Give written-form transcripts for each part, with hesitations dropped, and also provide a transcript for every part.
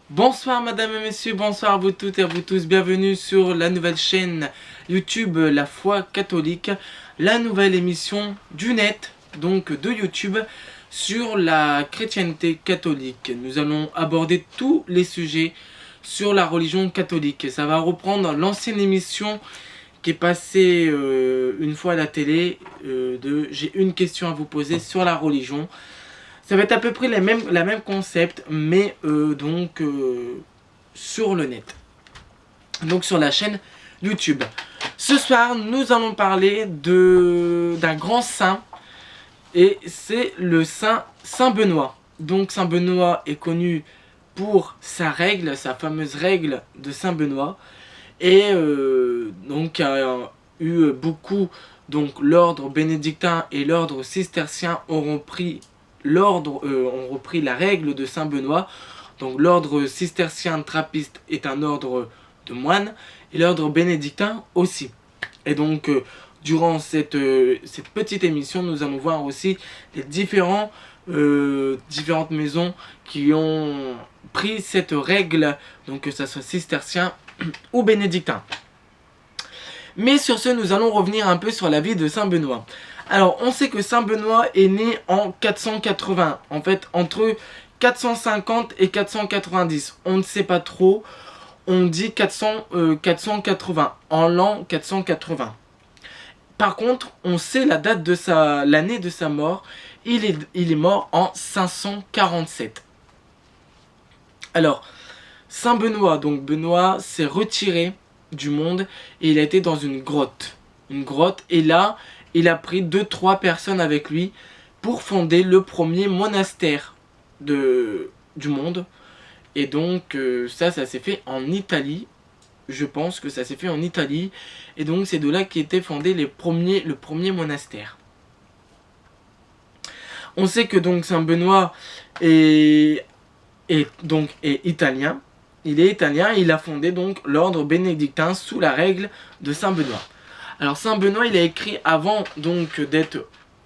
Bonsoir madame et messieurs, bonsoir à vous toutes et à vous tous, bienvenue sur la nouvelle chaîne YouTube La Foi Catholique, la nouvelle émission du net, donc de YouTube, sur la chrétienté catholique. Nous allons aborder tous les sujets sur la religion catholique. Ça va reprendre l'ancienne émission qui est passée une fois à la télé, de J'ai une question à vous poser sur la religion. Ça va être à peu près la même concept, mais sur le net. Donc sur la chaîne YouTube. Ce soir, nous allons parler d'un grand saint, et c'est le Saint Benoît. Donc Saint Benoît est connu pour sa règle, sa fameuse règle de Saint Benoît, et donc a eu beaucoup, donc l'ordre bénédictin et l'ordre cistercien ont repris la règle de Saint Benoît. Donc l'ordre cistercien trappiste est un ordre de moines et l'ordre bénédictin aussi. Et donc durant cette petite émission, nous allons voir aussi les différentes maisons qui ont pris cette règle, donc que ça soit cistercien ou bénédictin. Mais sur ce, nous allons revenir un peu sur la vie de Saint Benoît. Alors, on sait que Saint Benoît est né en 480, en fait, entre 450 et 490. On ne sait pas trop, on dit 480, en l'an 480. Par contre, on sait la date de l'année de sa mort, il est mort en 547. Alors, Saint Benoît, donc Benoît s'est retiré du monde et il a été dans une grotte. Et là, il a pris 2-3 personnes avec lui pour fonder le premier monastère du monde. Et donc ça s'est fait en Italie. Je pense que ça s'est fait en Italie. Et donc c'est de là qu'étaient fondés le premier monastère. On sait que donc Saint Benoît est italien. Il est italien et il a fondé donc l'ordre bénédictin sous la règle de Saint Benoît. Alors Saint Benoît, il a écrit avant donc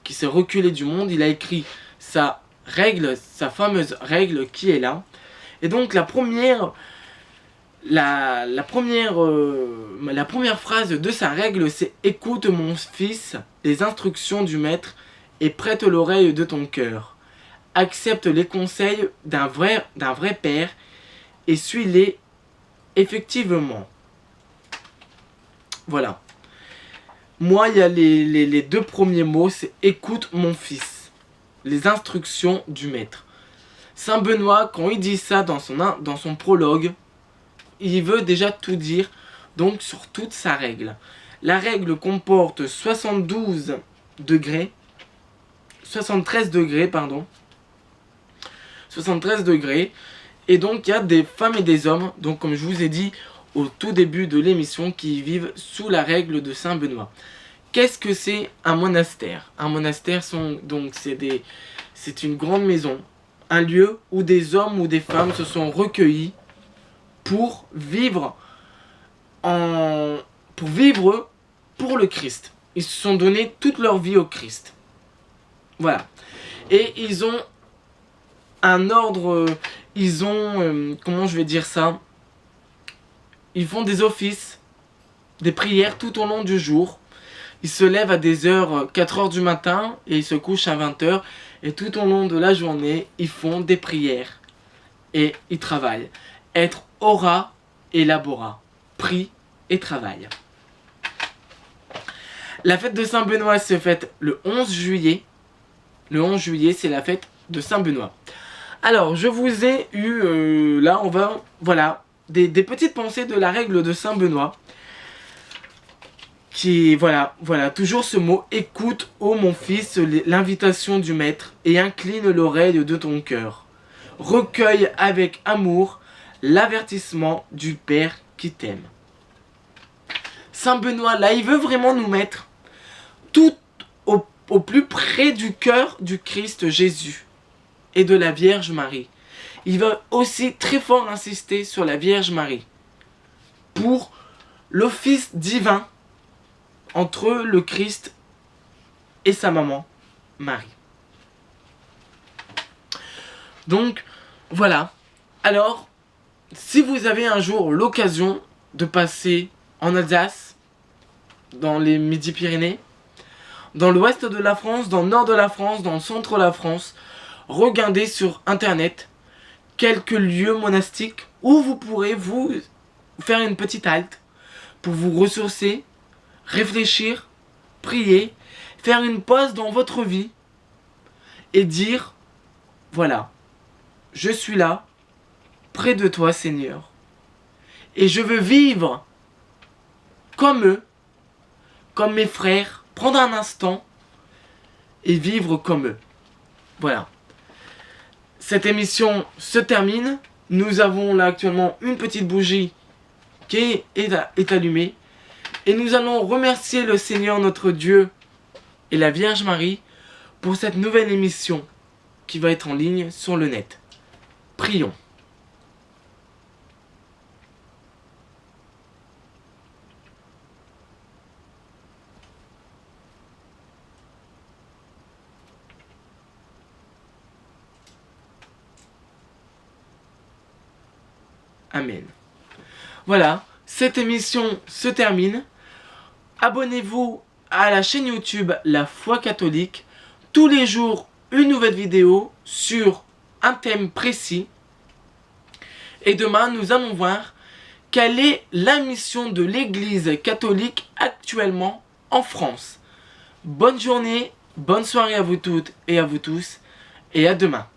qui s'est reculé du monde, il a écrit sa fameuse règle qui est là. Et donc la première phrase de sa règle, c'est: écoute mon fils les instructions du maître et prête l'oreille de ton cœur. Accepte les conseils d'un vrai père et suis-les effectivement. Voilà. Moi, il y a les deux premiers mots, c'est écoute mon fils. Les instructions du maître. Saint Benoît, quand il dit ça dans son prologue, il veut déjà tout dire, donc sur toute sa règle. La règle comporte 73 degrés, pardon. 73 degrés. Et donc il y a des femmes et des hommes, donc comme je vous ai dit au tout début de l'émission, qui vivent sous la règle de Saint Benoît. Qu'est-ce que c'est un monastère? Un monastère, c'est une grande maison, un lieu où des hommes ou des femmes se sont recueillis pour vivre pour le Christ. Ils se sont donné toute leur vie au Christ. Voilà. Et ils ont un ordre, comment je vais dire ça? Ils font des offices, des prières tout au long du jour. Ils se lèvent à des heures, 4 heures du matin, et ils se couchent à 20 heures. Et tout au long de la journée, ils font des prières. Et ils travaillent. Être ora et labora. Prie et travail. La fête de Saint-Benoît se fête le 11 juillet. Le 11 juillet, c'est la fête de Saint-Benoît. Alors, je vous ai eu, là, voilà, des petites pensées de la règle de Saint-Benoît. Voilà, toujours ce mot: écoute, ô mon fils, l'invitation du maître, et incline l'oreille de ton cœur. Recueille avec amour l'avertissement du Père qui t'aime. Saint Benoît, là, il veut vraiment nous mettre tout au plus près du cœur du Christ Jésus et de la Vierge Marie. Il va aussi très fort insister sur la Vierge Marie pour l'office divin entre le Christ et sa maman, Marie. Donc, voilà. Alors, si vous avez un jour l'occasion de passer en Alsace, dans les Midi-Pyrénées, dans l'ouest de la France, dans le nord de la France, dans le centre de la France, regardez sur internet quelques lieux monastiques où vous pourrez vous faire une petite halte pour vous ressourcer, réfléchir, prier, faire une pause dans votre vie et dire, voilà, je suis là, près de toi Seigneur, et je veux vivre comme eux, comme mes frères, prendre un instant et vivre comme eux. Voilà. Cette émission se termine. Nous avons là actuellement une petite bougie qui est allumée. Et nous allons remercier le Seigneur notre Dieu et la Vierge Marie pour cette nouvelle émission qui va être en ligne sur le net. Prions. Amen. Voilà, cette émission se termine. Abonnez-vous à la chaîne YouTube La Foi Catholique. Tous les jours, une nouvelle vidéo sur un thème précis. Et demain, nous allons voir quelle est la mission de l'Église catholique actuellement en France. Bonne journée, bonne soirée à vous toutes et à vous tous. Et à demain.